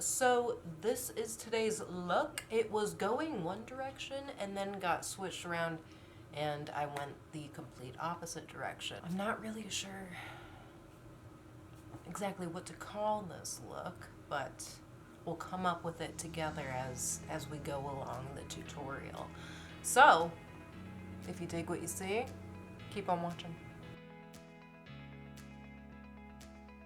So this is today's look. It was going one direction and then got switched around and I went the complete opposite direction. I'm not really sure exactly what to call this look, but we'll come up with it together as we go along the tutorial. So, if you dig what you see, keep on watching.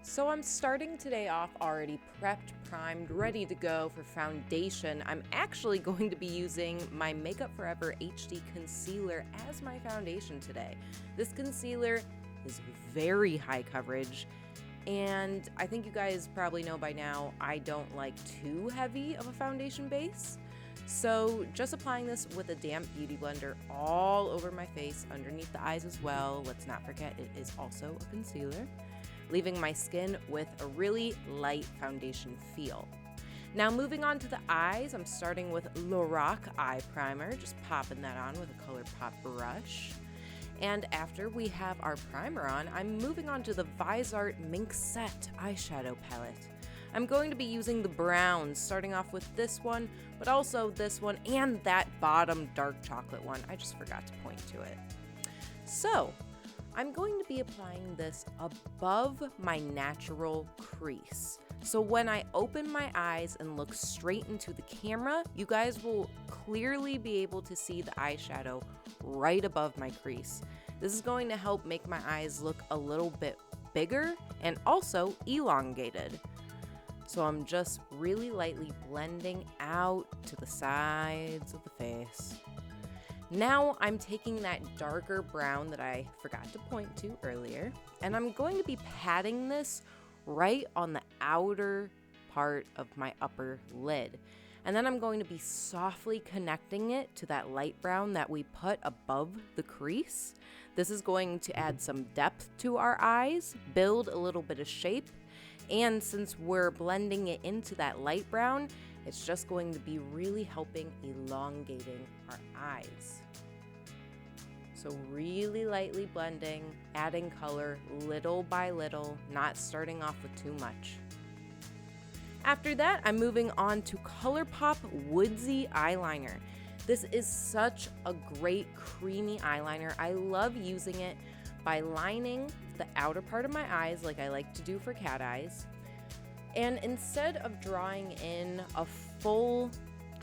So I'm starting today off already prepped, primed, ready to go for foundation. I'm actually going to be using my Makeup Forever HD Concealer as my foundation today. This concealer is very high coverage, and I think you guys probably know by now I don't like too heavy of a foundation base. So just applying this with a damp beauty blender all over my face, underneath the eyes as well. Let's not forget it is also a concealer. Leaving my skin with a really light foundation feel. Now moving on to the eyes, I'm starting with LORAC Eye Primer, just popping that on with a Colourpop brush. And after we have our primer on, I'm moving on to the Viseart Minxette eyeshadow palette. I'm going to be using the browns, starting off with this one, but also this one and that bottom dark chocolate one. I just forgot to point to it. So, I'm going to be applying this above my natural crease. So when I open my eyes and look straight into the camera, you guys will clearly be able to see the eyeshadow right above my crease. This is going to help make my eyes look a little bit bigger and also elongated. So I'm just really lightly blending out to the sides of the face. Now I'm taking that darker brown that I forgot to point to earlier, and I'm going to be patting this right on the outer part of my upper lid. And then I'm going to be softly connecting it to that light brown that we put above the crease. This is going to add some depth to our eyes, build a little bit of shape, and since we're blending it into that light brown, it's just going to be really helping elongating our eyes. So really lightly blending, adding color little by little, not starting off with too much. After that, I'm moving on to Colourpop Woodsy Eyeliner. This is such a great creamy eyeliner. I love using it by lining the outer part of my eyes like I like to do for cat eyes. And instead of drawing in a full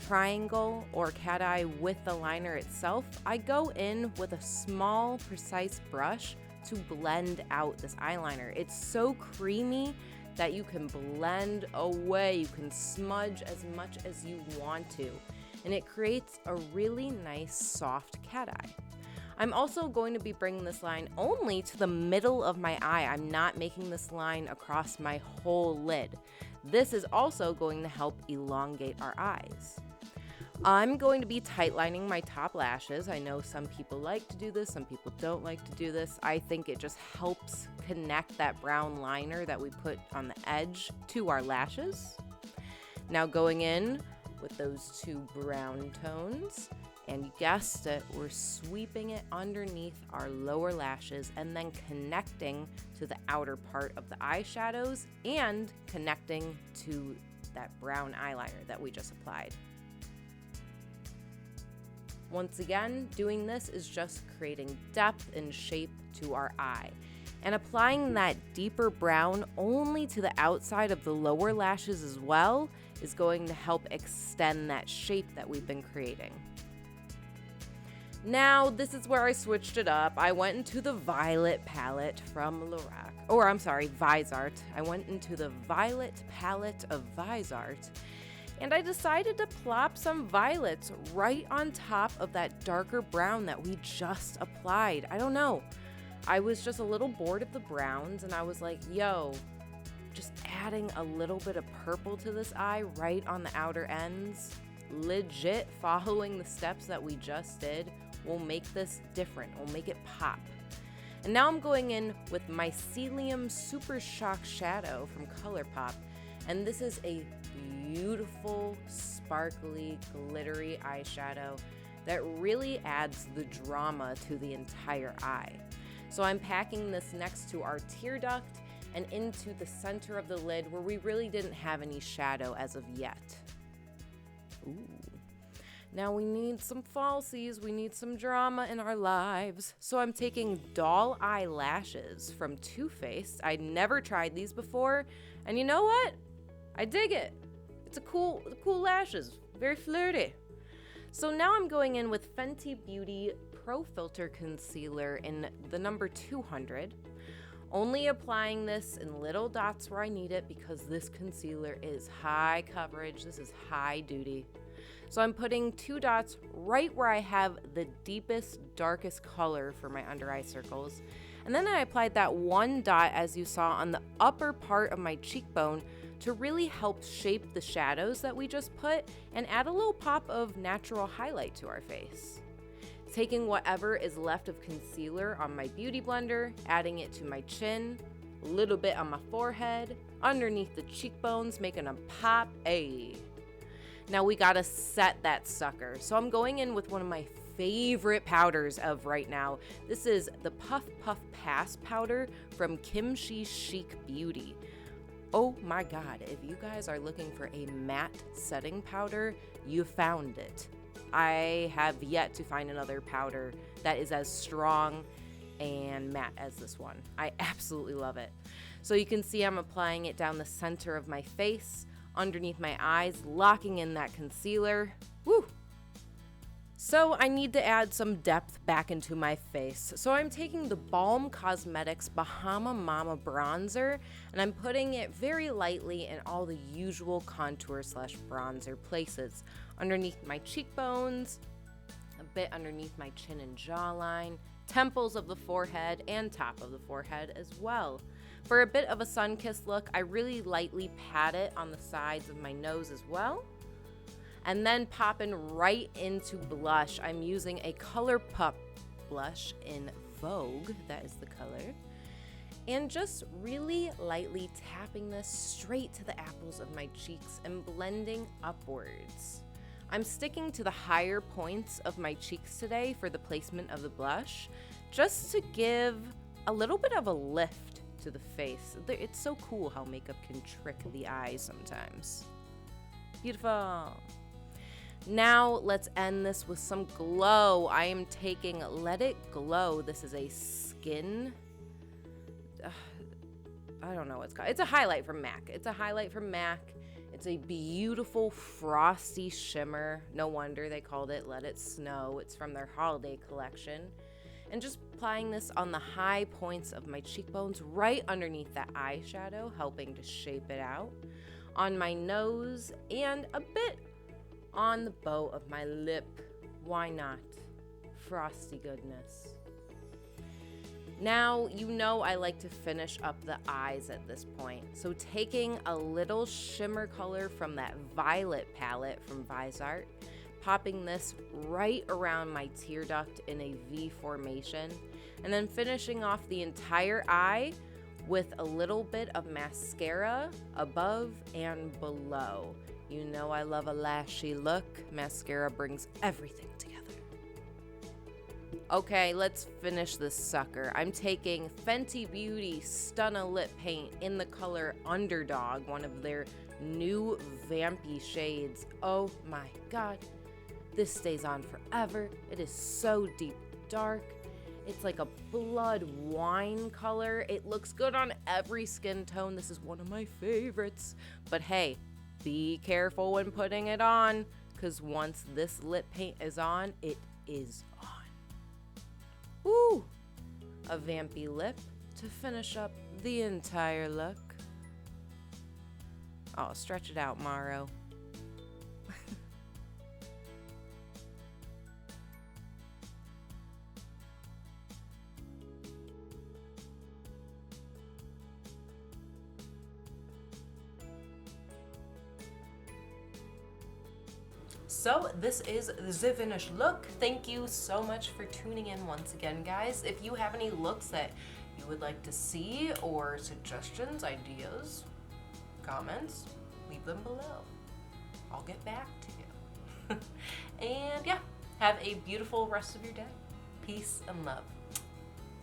triangle or cat eye with the liner itself, I go in with a small, precise brush to blend out this eyeliner. It's so creamy that you can blend away. You can smudge as much as you want to. And it creates a really nice, soft cat eye. I'm also going to be bringing this line only to the middle of my eye. I'm not making this line across my whole lid. This is also going to help elongate our eyes. I'm going to be tightlining my top lashes. I know some people like to do this, some people don't like to do this. I think it just helps connect that brown liner that we put on the edge to our lashes. Now going in with those two brown tones, and you guessed it, we're sweeping it underneath our lower lashes and then connecting to the outer part of the eyeshadows and connecting to that brown eyeliner that we just applied. Once again, doing this is just creating depth and shape to our eye. And applying that deeper brown only to the outside of the lower lashes as well is going to help extend that shape that we've been creating. Now, this is where I switched it up. I went into the Violet palette from Viseart. I went into the Violet palette of Viseart, and I decided to plop some violets right on top of that darker brown that we just applied. I don't know. I was just a little bored of the browns, and I was like, yo, just adding a little bit of purple to this eye right on the outer ends, legit following the steps that we just did, will make this different, will make it pop. And now I'm going in with Mycelium Super Shock Shadow from Colourpop, and this is a beautiful, sparkly, glittery eyeshadow that really adds the drama to the entire eye. So I'm packing this next to our tear duct, and into the center of the lid where we really didn't have any shadow as of yet. Ooh. Now we need some falsies, we need some drama in our lives. So I'm taking doll eyelashes from TooFaced. I'd never tried these before, and you know what? I dig it. It's cool lashes, very flirty. So now I'm going in with Fenty Beauty Pro Filter Concealer in the number 200. Only applying this in little dots where I need it because this concealer is high coverage. This is high duty. So I'm putting 2 dots right where I have the deepest, darkest color for my under eye circles. And then I applied that 1 dot, as you saw, on the upper part of my cheekbone to really help shape the shadows that we just put and add a little pop of natural highlight to our face. Taking whatever is left of concealer on my beauty blender, adding it to my chin, a little bit on my forehead, underneath the cheekbones, making them pop. Ayy. Now we gotta set that sucker. So I'm going in with one of my favorite powders of right now. This is the Puff Puff Pass powder from KimChi Chic Beauty. Oh my God, if you guys are looking for a matte setting powder, you found it. I have yet to find another powder that is as strong and matte as this one. I absolutely love it. So you can see I'm applying it down the center of my face, underneath my eyes, locking in that concealer. Woo! So I need to add some depth back into my face. So I'm taking the TheBalm Cosmetics Bahama Mama bronzer, and I'm putting it very lightly in all the usual contour / bronzer places. Underneath my cheekbones, a bit underneath my chin and jawline, temples of the forehead, and top of the forehead as well. For a bit of a sun-kissed look, I really lightly pat it on the sides of my nose as well. And then popping right into blush. I'm using a Colourpop blush in Vogue, that is the color. And just really lightly tapping this straight to the apples of my cheeks and blending upwards. I'm sticking to the higher points of my cheeks today for the placement of the blush, just to give a little bit of a lift to the face. It's so cool how makeup can trick the eyes sometimes. Beautiful. Now let's end this with some glow. I am taking Let It Glow. This is a skin, I don't know what it's called. It's a highlight from MAC. It's a beautiful frosty shimmer. No wonder they called it Let It Snow. It's from their holiday collection. And just applying this on the high points of my cheekbones, right underneath that eyeshadow, helping to shape it out. On my nose and a bit on the bow of my lip. Why not? Frosty goodness. Now, you know I like to finish up the eyes at this point. So taking a little shimmer color from that Violet palette from Viseart, popping this right around my tear duct in a V formation, and then finishing off the entire eye with a little bit of mascara above and below. You know I love a lashy look. Mascara brings everything together. Okay, let's finish this sucker. I'm taking Fenty Beauty Stunna Lip Paint in the color Underdog, one of their new vampy shades. Oh my God, this stays on forever. It is so deep dark. It's like a blood wine color. It looks good on every skin tone. This is one of my favorites. But hey, be careful when putting it on, because once this lip paint is on, it is on. Woo! A vampy lip to finish up the entire look. Oh, stretch it out, Maro. So this is the finished look. Thank you so much for tuning in once again, guys. If you have any looks that you would like to see or suggestions, ideas, comments, leave them below. I'll get back to you. And yeah, have a beautiful rest of your day. Peace and love.